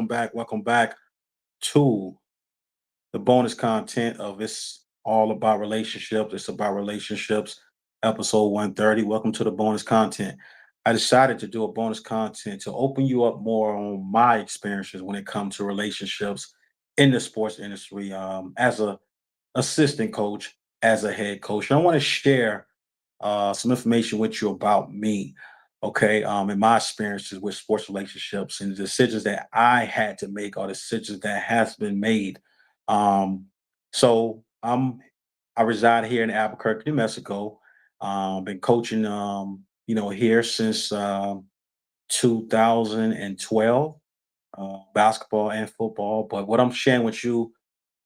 welcome back. Welcome back to the bonus content of It's All About Relationships. It's about relationships, episode 130. Welcome to the bonus content. I decided to do a bonus content to open you up more on my experiences when it comes to relationships in the sports industry as a assistant coach, as a head coach. And I want to share some information with you about me, okay, and my experiences with sports relationships and the decisions that I had to make or decisions that has been made. Um, so I reside here in Albuquerque, New Mexico. Been coaching, here since 2012, basketball and football. But what I'm sharing with you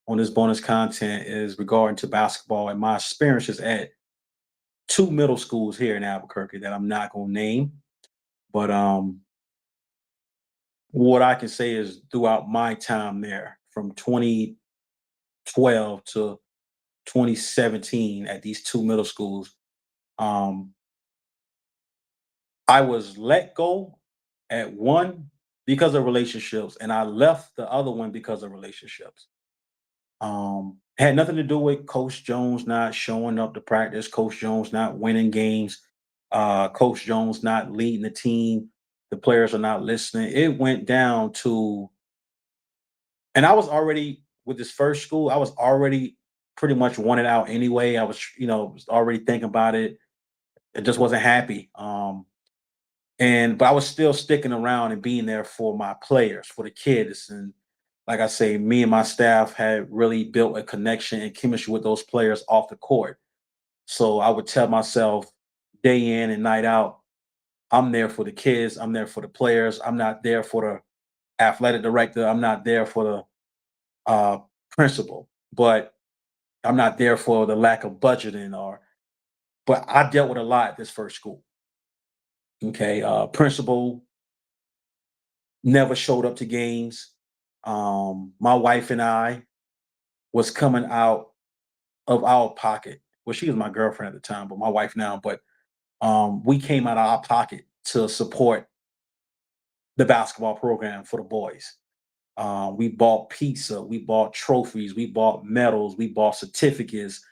on this bonus content is regarding to basketball and my experiences at two middle schools here in Albuquerque that I'm not going to name. But what I can say is throughout my time there, from 2012 to 2017 at these two middle schools, um, I was let go at one because of relationships, and I left the other one because of relationships. Had nothing to do with Coach Jones not showing up to practice, Coach Jones not winning games, Coach Jones not leading the team, the players are not listening. It went down to, and I was already with this first school, I was already pretty much wanted out anyway. I was, was already thinking about it. It just wasn't happy. And but I was still sticking around and being there for my players, for the kids. And like I say, me and my staff had really built a connection and chemistry with those players off the court. So I would tell myself day in and night out, I'm there for the kids, I'm there for the players, I'm not there for the athletic director, I'm not there for the principal, but I'm not there for the lack of budgeting or but I dealt with a lot at this first school. Okay. Principal never showed up to games. My wife and I was coming out of our pocket. Well, she was my girlfriend at the time, but my wife now. But we came out of our pocket to support the basketball program for the boys. We bought pizza, we bought trophies, we bought medals, we bought certificates,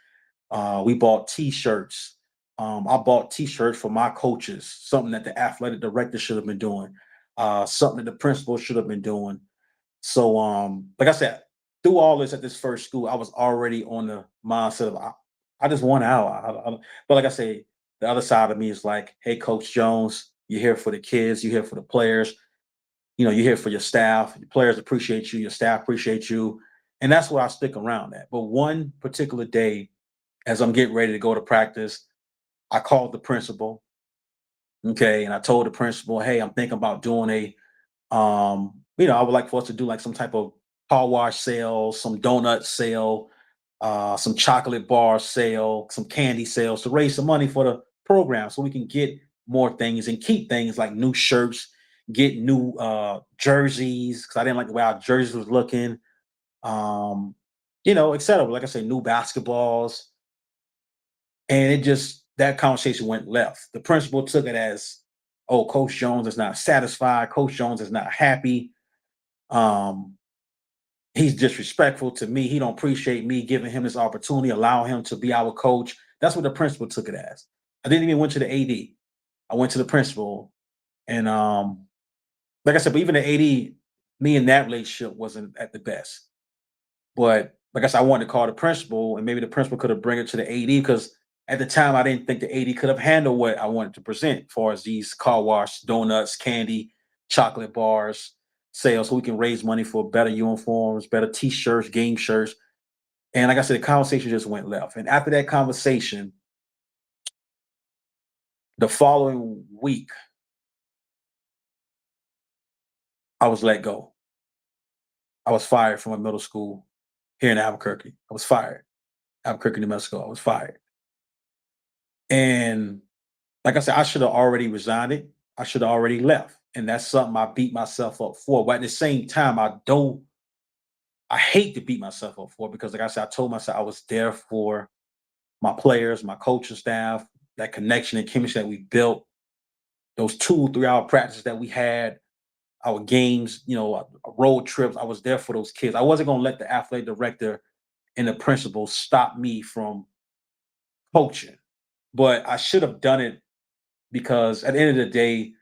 we bought T-shirts. I bought T-shirts for my coaches, something that the athletic director should have been doing, something that the principal should have been doing. So, like I said, through all this at this first school, I was already on the mindset of I just want out. But like I say, the other side of me is like, hey, Coach Jones, you're here for the kids, you're here for the players. You're here for your staff. Your players appreciate you, your staff appreciate you, and that's where I stick around at. But one particular day, as I'm getting ready to go to practice, I called the principal. Okay, and I told the principal, hey, I'm thinking about doing I would like for us to do like some type of car wash sale, some donut sale, some chocolate bar sale, some candy sales to raise some money for the program so we can get more things and keep things like new shirts, get new jerseys, because I didn't like the way our jerseys was looking, etc. Like I say, new basketballs. And it just that conversation went left. The principal took it as, oh, Coach Jones is not satisfied, Coach Jones is not happy. Um, he's disrespectful to me. He don't appreciate me giving him this opportunity, allow him to be our coach. That's what the principal took it as. I didn't even went to the AD. I went to the principal, and like I said, but even the AD, me and that relationship wasn't at the best. But like I said, I wanted to call the principal, and maybe the principal could have bring it to the AD because at the time I didn't think the AD could have handled what I wanted to present, as far as these car wash, donuts, candy, chocolate bars, sales, so we can raise money for better uniforms, better T-shirts, game shirts. And like I said, the conversation just went left. And after that conversation, the following week, I was let go. I was fired from a middle school here in Albuquerque. I was fired. Albuquerque, New Mexico. I was fired. And like I said, I should have already resigned it. I should have already left. And that's something I beat myself up for. But at the same time, I hate to beat myself up for because, like I said, I told myself I was there for my players, my coaching staff, that connection and chemistry that we built, those 2 3 hour practices that we had. our games, road trips. I was there for those kids. I wasn't gonna let the athletic director and the principal stop me from coaching, but I should have done it because at the end of the day,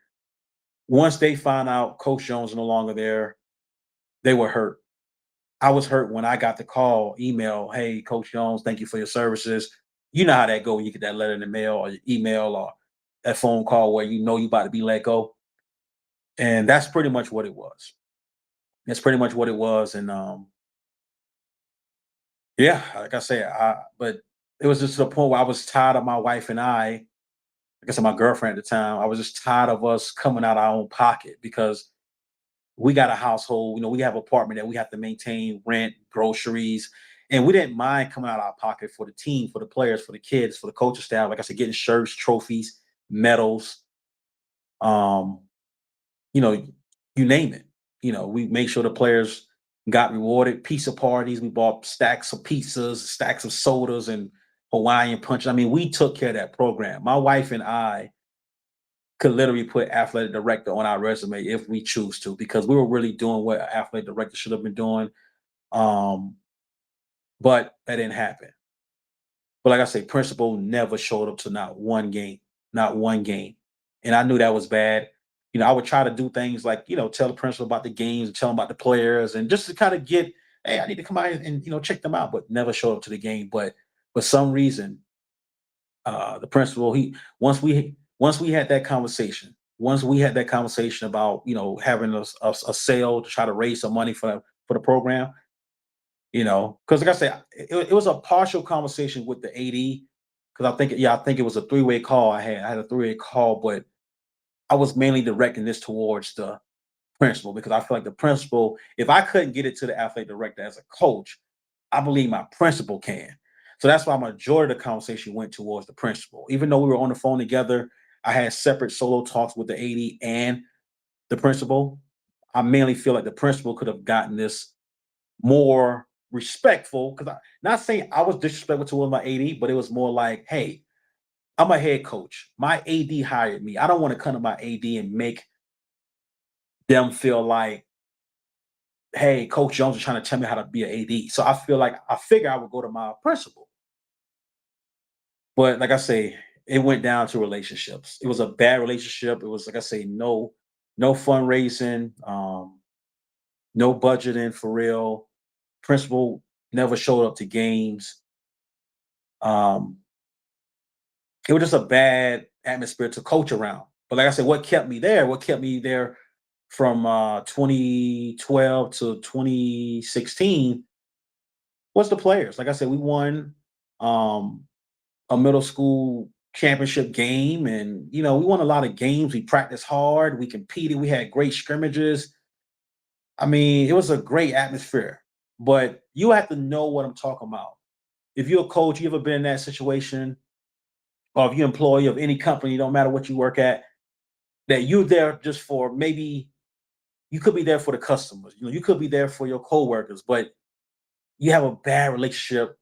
once they found out Coach Jones no longer there, they were hurt. I was hurt when I got the call, email, hey, Coach Jones, thank you for your services. You know how that go when you get that letter in the mail or your email or that phone call where you know you about to be let go. And that's pretty much what it was. That's pretty much what it was. And yeah, like I said, but it was just to the point where I was tired of my wife and I guess my girlfriend at the time, I was just tired of us coming out of our own pocket because we got a household, we have an apartment that we have to maintain, rent, groceries, and we didn't mind coming out of our pocket for the team, for the players, for the kids, for the coaching staff. Like I said, getting shirts, trophies, medals, um, you know, you name it. We make sure the players got rewarded. Pizza parties, we bought stacks of pizzas, stacks of sodas, and Hawaiian punch. I mean, we took care of that program. My wife and I could literally put athletic director on our resume if we choose to, because we were really doing what an athletic director should have been doing. Um, but that didn't happen. But like I say, principal never showed up to not one game, not one game. And I knew that was bad. I would try to do things like, tell the principal about the games and tell him about the players and just to kind of get, hey, I need to come out and, check them out, but never show up to the game. But for some reason, the principal, once we had that conversation, once we had that conversation about, having a sale to try to raise some money for the program, because like I said, it was a partial conversation with the AD. Because I think it was a three-way call. I had a three-way call, but I was mainly directing this towards the principal because I feel like the principal, if I couldn't get it to the athletic director as a coach, I believe my principal can. So that's why majority of the conversation went towards the principal. Even though we were on the phone together, I had separate solo talks with the AD and the principal. I mainly feel like the principal could have gotten this more respectful because not saying I was disrespectful towards my AD, but it was more like, hey, I'm a head coach. My AD hired me. I don't want to come to my AD and make them feel like, hey, Coach Jones is trying to tell me how to be an AD. So I figure I would go to my principal. But like I say, it went down to relationships. It was a bad relationship. It was like I say, no fundraising, no budgeting for real. Principal never showed up to games. Um, it was just a bad atmosphere to coach around. But like I said, what kept me there from 2012 to 2016 was the players. Like I said, we won um, a middle school championship game, and we won a lot of games. We practiced hard, we competed, we had great scrimmages. I mean, it was a great atmosphere. But you have to know what I'm talking about. If you're a coach, you ever been in that situation, or if you're an employee of any company, don't matter what you work at, that you're there just for maybe you could be there for the customers, you could be there for your coworkers, but you have a bad relationship.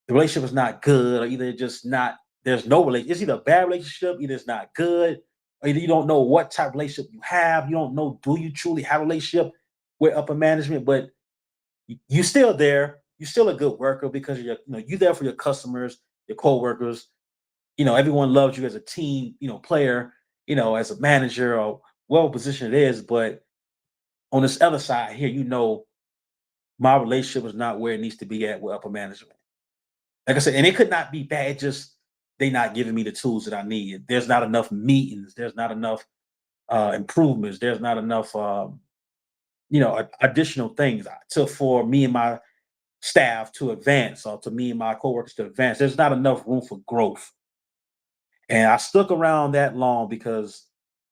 The relationship is not good, or either just not, there's no relationship. It's either a bad relationship, either it's not good, or either you don't know what type of relationship you have. You don't know, do you truly have a relationship with upper management? But you're still there. You're still a good worker because you're there for your customers, your coworkers. Everyone loves you as a team, player, as a manager or well position it is. But on this other side here, my relationship is not where it needs to be at with upper management. Like I said, and it could not be bad, just they not giving me the tools that I need. There's not enough meetings, there's not enough improvements, there's not enough additional things for me and my staff to advance, or to me and my coworkers to advance. There's not enough room for growth. And I stuck around that long because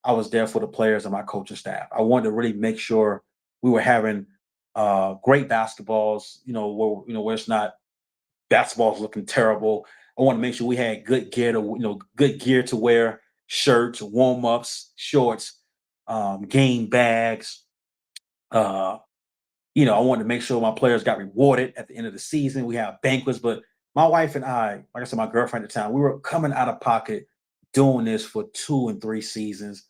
I was there for the players and my coaching staff. I wanted to really make sure we were having great basketballs, where it's not basketball's looking terrible. I want to make sure we had good gear to wear, shirts, warm ups, shorts, game bags. Uh, I wanted to make sure my players got rewarded at the end of the season. We have banquets, but my wife and I, like I said, my girlfriend at the time, we were coming out of pocket doing this for 2 and 3 seasons.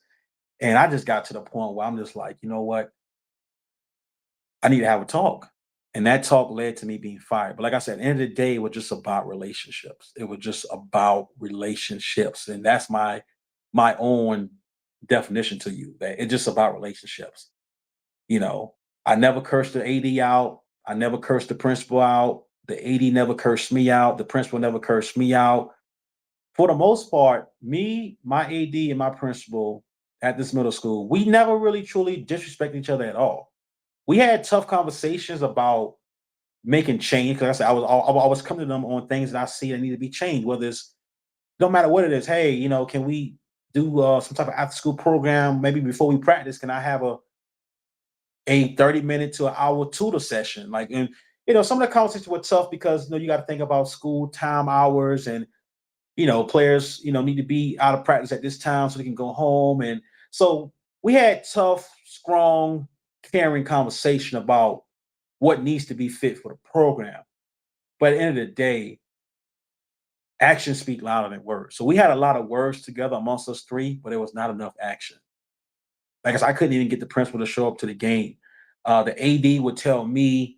And I just got to the point where I'm just like, you know what? I need to have a talk. And that talk led to me being fired. But like I said, at the end of the day, it was just about relationships. It was just about relationships. And that's my own definition to you. That it's just about relationships. You know, I never cursed the AD out. I never cursed the principal out. The AD never cursed me out. The principal never cursed me out. For the most part, me, my AD, and my principal at this middle school, we never really truly disrespect each other at all. We had tough conversations about making change because I said I was coming to them on things that I see that need to be changed. Whether it's no matter what it is, hey, can we do some type of after school program? Maybe before we practice, can I have a 30-minute to an hour tutor session? Like, and some of the conversations were tough because you got to think about school time hours and players need to be out of practice at this time so they can go home. And so we had tough, strong, caring conversation about what needs to be fit for the program. But at the end of the day, actions speak louder than words. So we had a lot of words together amongst us three, but there was not enough action. Like I said, I couldn't even get the principal to show up to the game. The AD would tell me,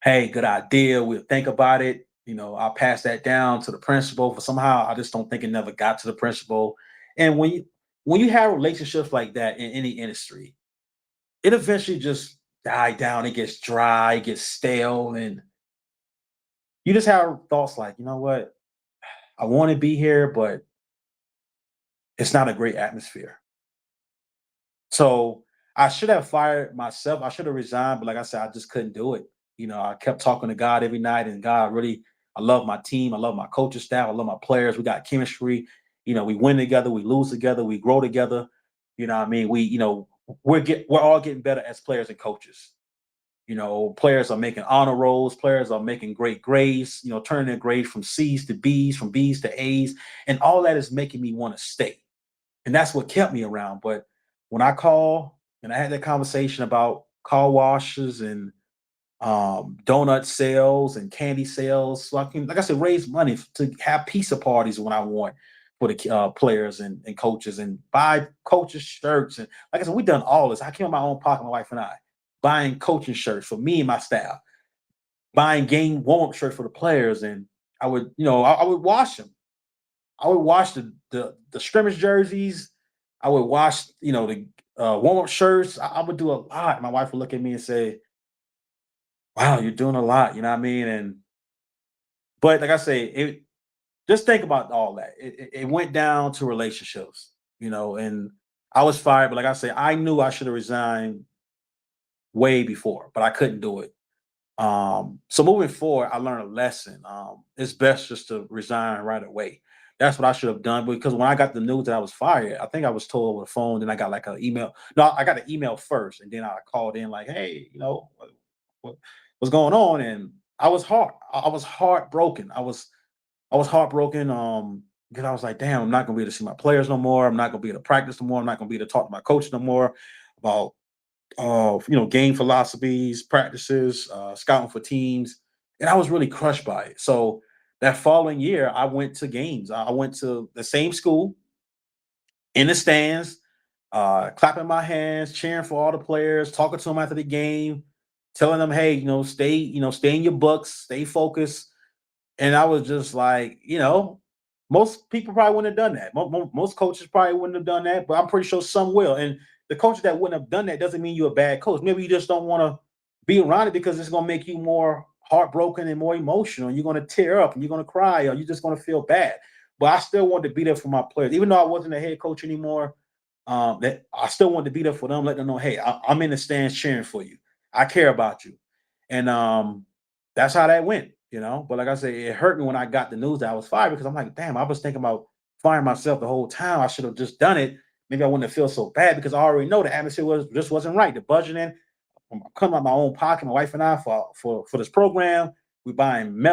hey, good idea. We'll think about it. I'll pass that down to the principal. For somehow, I just don't think it never got to the principal. And when you have relationships like that in any industry, it eventually just die down. It gets dry, it gets stale, and you just have thoughts like, you know what? I want to be here, but it's not a great atmosphere. So I should have fired myself. I should have resigned, but like I said, I just couldn't do it. I kept talking to God every night, and God really, I love my team. I love my coaching staff. I love my players. We got chemistry. We win together, we lose together, we grow together. You know what I mean? We're all getting better as players and coaches. Players are making honor rolls, players are making great grades, turning their grades from C's to B's, from B's to A's, and all that is making me want to stay. And that's what kept me around. But when I call and I had that conversation about car washes and donut sales and candy sales, so I can, like I said, raise money to have pizza parties when I want for the players and coaches and buy coaches shirts. And like I said, we done all this. I came in my own pocket, my wife and I, buying coaching shirts for me and my staff, buying game warm-up shirts for the players. And I would, I would wash them. I would wash the scrimmage jerseys. I would wash, the warm-up shirts. I would do a lot. My wife would look at me and say, wow, you're doing a lot, you know what I mean? But like I say, just think about all that. It went down to relationships, and I was fired, but like I say, I knew I should have resigned way before, but I couldn't do it. So moving forward, I learned a lesson. It's best just to resign right away. That's what I should have done because when I got the news that I was fired, I think I was told over the phone. Then I got like an email. No, I got an email first, and then I called in like, "Hey, what, what's going on?" And I was heartbroken. I was heartbroken. Because I was like, "Damn, I'm not gonna be able to see my players no more. I'm not gonna be able to practice no more. I'm not gonna be able to talk to my coach no more about game philosophies, practices, scouting for teams, and I was really crushed by it. So that following year, I went to games. I went to the same school in the stands, clapping my hands, cheering for all the players, talking to them after the game, telling them, "Hey, stay in your books, stay focused." And I was just like, most people probably wouldn't have done that. Most coaches probably wouldn't have done that, but I'm pretty sure some will. And the coaches that wouldn't have done that doesn't mean you're a bad coach. Maybe you just don't want to be around it because it's going to make you more heartbroken and more emotional. You're going to tear up and you're going to cry or you're just going to feel bad. But I still wanted to be there for my players, even though I wasn't a head coach anymore. That I still wanted to be there for them, let them know, hey, I'm in the stands cheering for you. I care about you, and that's how that went. But like I said, it hurt me when I got the news that I was fired because I'm like, damn, I was thinking about firing myself the whole time. I should have just done it. Maybe I wouldn't have felt so bad because I already know the atmosphere wasn't right. The budgeting, I'm coming out of my own pocket, my wife and I for this program. We buying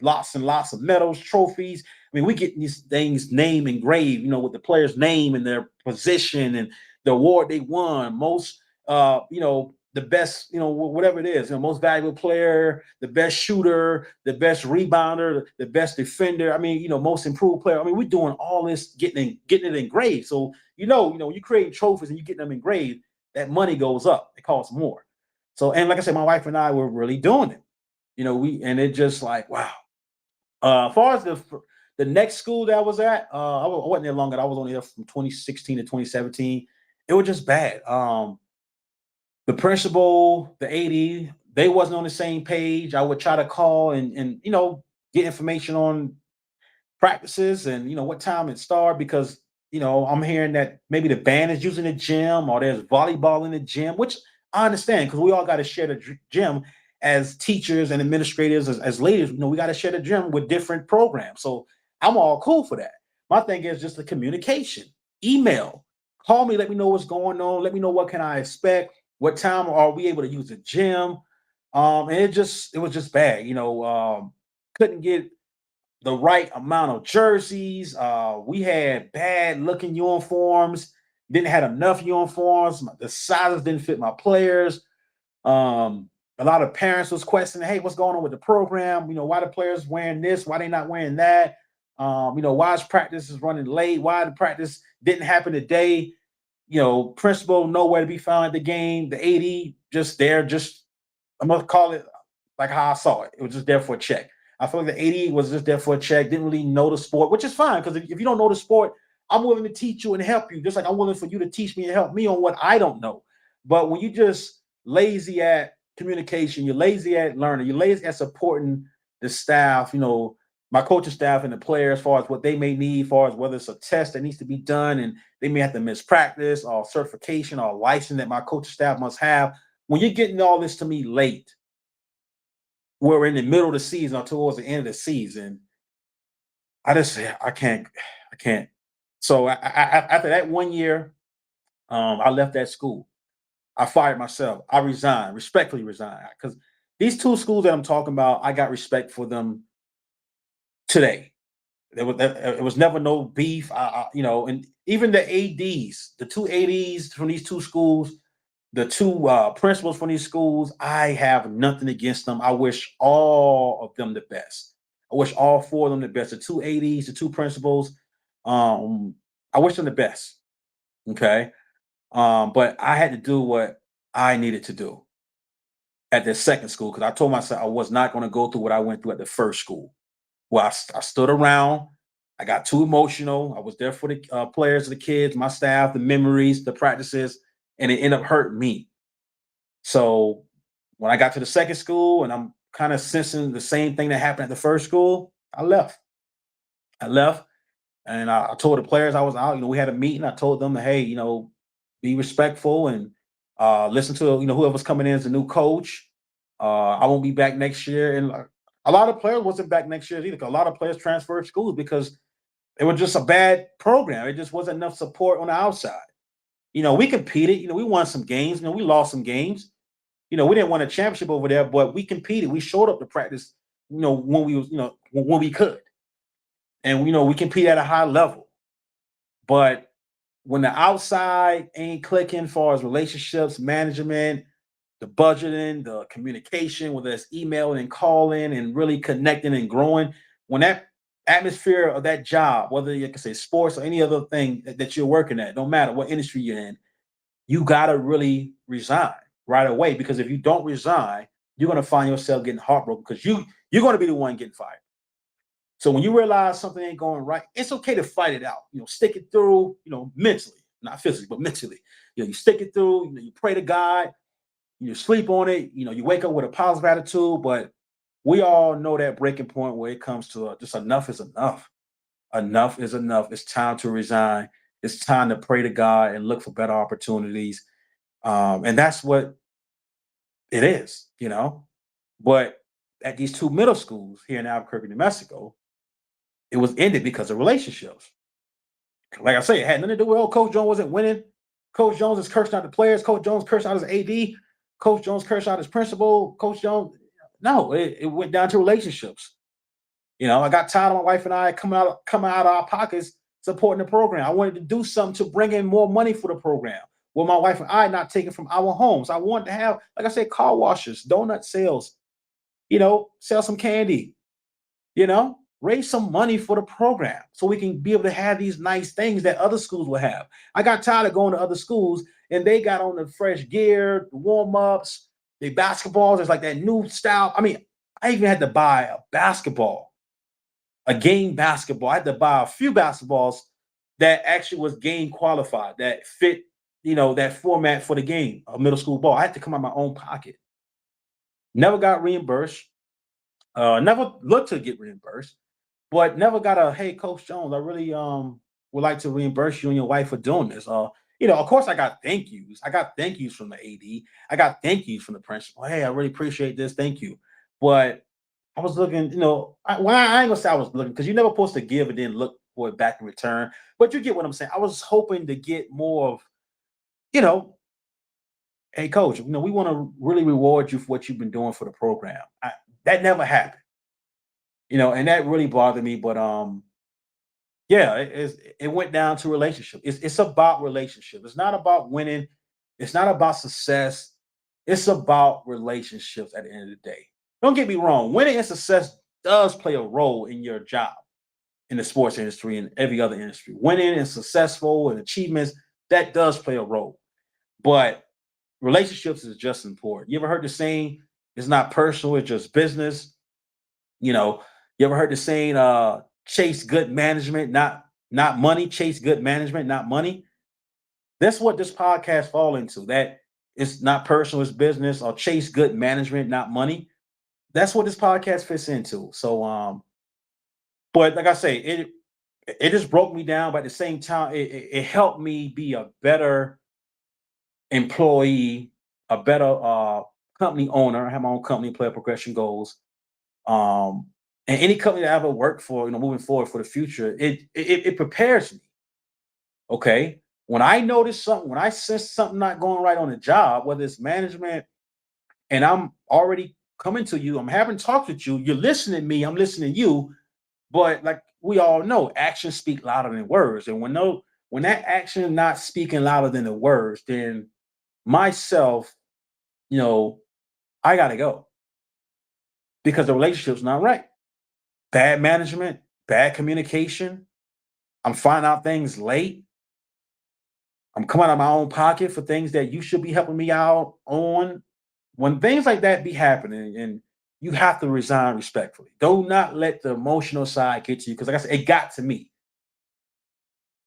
lots and lots of medals, trophies. I mean, we get these things name engraved, with the player's name and their position and the award they won. Most the best, whatever it is, most valuable player, the best shooter, the best rebounder, the best defender. I mean, most improved player. I mean, we're doing all this, getting it engraved. So, when you create trophies and you get them engraved, that money goes up. It costs more. So, and like I said, my wife and I were really doing it. And it just like, wow. As far as the next school that I was at, I wasn't there long. I was only there from 2016 to 2017. It was just bad. The principal, the AD, they wasn't on the same page. I would try to call and get information on practices and what time it started, because I'm hearing that maybe the band is using the gym or there's volleyball in the gym, which I understand, because we all got to share the gym as teachers and administrators, as leaders. We got to share the gym with different programs. So I'm all cool for that. My thing is just the communication. Email, call me, let me know what's going on, let me know what can I expect, what time are we able to use the gym. And it was just bad. Couldn't get the right amount of jerseys. We had bad looking uniforms, didn't have enough uniforms. The sizes didn't fit my players. A lot of parents was questioning, hey, what's going on with the program? Why the players wearing this? Why they not wearing that? Why is practice is running late? Why the practice didn't happen today? Principal nowhere to be found at the game. The AD just there, I'm gonna call it like how I saw it. It was just there for a check. I feel like the 80 was just there for a check, didn't really know the sport, which is fine, because if you don't know the sport, I'm willing to teach you and help you, just like I'm willing for you to teach me and help me on what I don't know. But when you just lazy at communication, you're lazy at learning, you're lazy at supporting the staff, my coaching staff and the players, as far as what they may need, as far as whether it's a test that needs to be done and they may have to miss practice or certification or license that my coaching staff must have. When you're getting all this to me late, we're in the middle of the season or towards the end of the season, I just say I can't. So after that 1 year, I left that school. I fired myself. I resigned, respectfully resigned, because these two schools that I'm talking about, I got respect for them today. It was never no beef. And even the ADs, the two ADs from these two schools, the two principals from these schools, I have nothing against them. I wish all of them the best. I wish all four of them the best. The two ADs, the two principals, I wish them the best. Okay. But I had to do what I needed to do at the second school, because I told myself I was not going to go through what I went through at the first school. Well, I stood around. I got too emotional. I was there for the players, the kids, my staff, the memories, the practices, and it ended up hurting me. So when I got to the second school and I'm kind of sensing the same thing that happened at the first school, I left. I left, and I told the players I was out. We had a meeting. I told them, hey, be respectful and listen to whoever's coming in as a new coach. I won't be back next year, and a lot of players wasn't back next year either. A lot of players transferred schools because it was just a bad program. It just wasn't enough support on the outside. We competed. We won some games. We lost some games. We didn't win a championship over there, but we competed. We showed up to practice, when we was, when we could. And, we compete at a high level. But when the outside ain't clicking, as far as relationships, management, the budgeting, the communication, whether it's emailing and calling and really connecting and growing, when that atmosphere of that job, whether you can say sports or any other thing that you're working at, no matter what industry you're in, you got to really resign right away, because if you don't resign, you're going to find yourself getting heartbroken, because you're going to be the one getting fired. So when you realize something ain't going right, it's okay to fight it out. Stick it through. Mentally, not physically, but mentally. You stick it through. You pray to God. You sleep on it. You wake up with a positive attitude. But we all know that breaking point where it comes to just enough is enough. Enough is enough. It's time to resign. It's time to pray to God and look for better opportunities. And that's what it is. But at these two middle schools here in Albuquerque, New Mexico, it was ended because of relationships. Like I say, it had nothing to do with, Coach Jones wasn't winning. Coach Jones is cursing out the players. Coach Jones cursed out his AD. Coach Jones cursed out his principal. Coach Jones, no, it went down to relationships. I got tired of my wife and I coming out of our pockets supporting the program. I wanted to do something to bring in more money for the program. what my wife and I not taking from our homes. I want to have, like I said, car washes, donut sales, sell some candy, raise some money for the program so we can be able to have these nice things that other schools will have. I got tired of going to other schools and they got on the fresh gear, the warm ups, the basketballs. It's like that new style. I mean, I even had to buy a game basketball. I had to buy a few basketballs that actually was game qualified, that fit, that format for the game, a middle school ball. I had to come out of my own pocket. Never got reimbursed. Never looked to get reimbursed, but never got a, hey, Coach Jones, I really would like to reimburse you and your wife for doing this. Of course I got thank yous. I got thank yous from the AD. I got thank yous from the principal. Hey, I really appreciate this. Thank you. But I was looking, I ain't gonna say I was looking because you're never supposed to give and then look for it back in return. But you get what I'm saying. I was hoping to get more of, you know, hey, coach, we want to really reward you for what you've been doing for the program. That never happened, and that really bothered me. But yeah, it went down to relationship. It's about relationship. It's not about winning. It's not about success. It's about relationships at the end of the day. Don't get me wrong. Winning and success does play a role in your job in the sports industry and every other industry. Winning and successful and achievements, that does play a role. But relationships is just important. You ever heard the saying, it's not personal, it's just business? You ever heard the saying, chase good management, not money, chase good management, not money? That's what this podcast fall into. That it's not personal, it's business, or chase good management, not money. That's what this podcast fits into. So but like I say, it just broke me down, but at the same time, it helped me be a better employee, a better company owner. I have my own company, Player Progression Goals. And any company that I ever work for, moving forward for the future, it prepares me. Okay. When I notice something, when I sense something not going right on the job, whether it's management, and I'm already coming to you, I'm having talks with you, you're listening to me, I'm listening to you. But like we all know, actions speak louder than words. And when that action is not speaking louder than the words, then myself, you know, I gotta go because the relationship's not right. Bad management, bad communication. I'm finding out things late. I'm coming out of my own pocket for things that you should be helping me out on. When things like that be happening, and you have to resign respectfully. Do not let the emotional side get to you because, like I said, it got to me.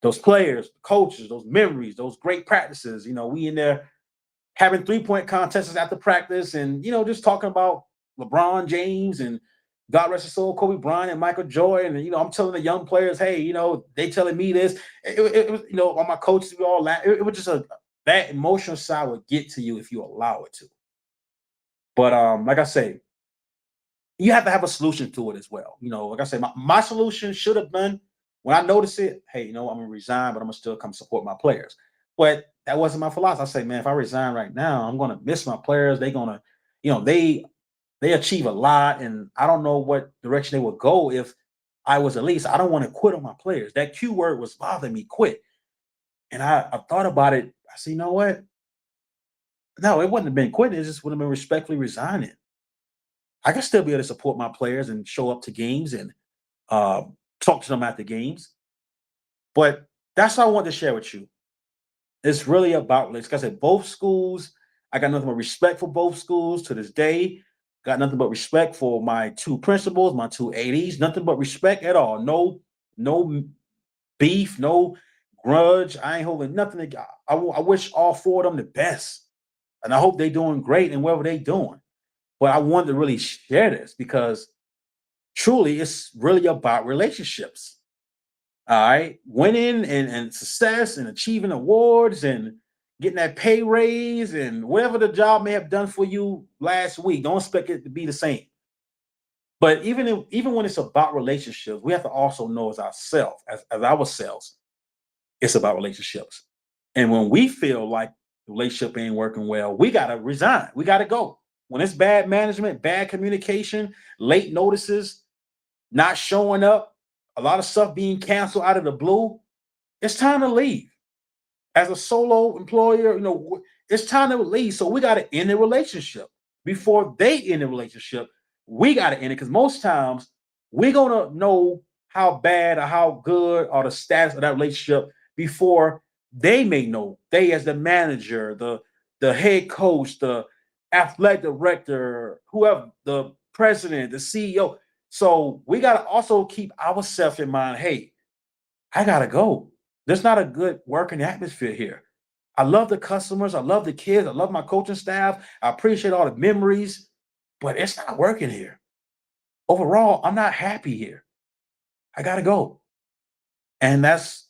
Those players, coaches, those memories, those great practices. We in there having 3-point contests after practice, and just talking about LeBron James and God rest his soul, Kobe Bryant and Michael Jordan. And I'm telling the young players, hey, they telling me this. It was, all my coaches, we all laugh. It was just that emotional side would get to you if you allow it to. But like I say, you have to have a solution to it as well. Like I said, my solution should have been when I notice it, hey, I'm gonna resign, but I'm gonna still come support my players. But that wasn't my philosophy. I say, man, if I resign right now, I'm gonna miss my players. They're gonna, they achieve a lot, and I don't know what direction they would go if I was at least. I don't want to quit on my players. That Q word was bothering me, quit. And I thought about it. I said, you know what? No, it wouldn't have been quitting. It just would have been respectfully resigning. I can still be able to support my players and show up to games and uh, talk to them at the games. But that's what I want to share with you. It's really about, like I said, both schools. I got nothing but respect for both schools to this day. Got nothing but respect for my two principals, my two ADs. Nothing but respect at all. No beef, no grudge. I ain't holding nothing. I wish all four of them the best, and I hope they doing great and wherever they doing. But I wanted to really share this because truly, it's really about relationships. All right. Winning and success and achieving awards and getting that pay raise and whatever the job may have done for you last week. Don't expect it to be the same. But even when it's about relationships, we have to also know as ourselves, as ourselves, it's about relationships. And when we feel like the relationship ain't working well, we gotta resign. We gotta go. When it's bad management, bad communication, late notices, not showing up, a lot of stuff being canceled out of the blue, it's time to leave. as a solo employer, it's time to leave. So we got to end the relationship before they end the relationship. We got to end it because most times we're gonna know how bad or how good or the status of that relationship before they may know. They, as the manager, the head coach, the athletic director, whoever, the president, the CEO. So we got to also keep ourselves in mind. Hey, I gotta go. There's not a good working atmosphere here. I love the customers. I love the kids. I love my coaching staff. I appreciate all the memories, but it's not working here. Overall, I'm not happy here. I gotta go. And that's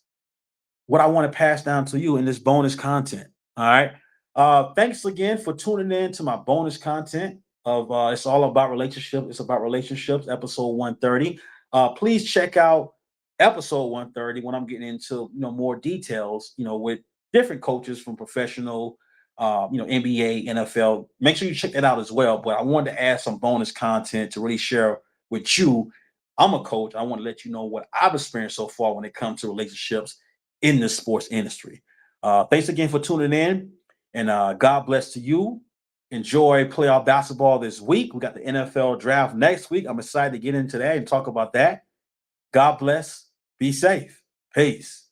what I want to pass down to you in this bonus content. All right. Thanks again for tuning in to my bonus content of it's all about relationship. It's about relationships, episode 130. Please check out episode 130 when I'm getting into more details, with different coaches from professional, NBA, NFL. Make sure you check that out as well. But I wanted to add some bonus content to really share with you. I'm a coach. I want to let you know what I've experienced so far when it comes to relationships in the sports industry. Thanks again for tuning in, and God bless to you. Enjoy playoff basketball this week. We got the NFL draft next week. I'm excited to get into that and talk about that. God bless. Be safe. Peace.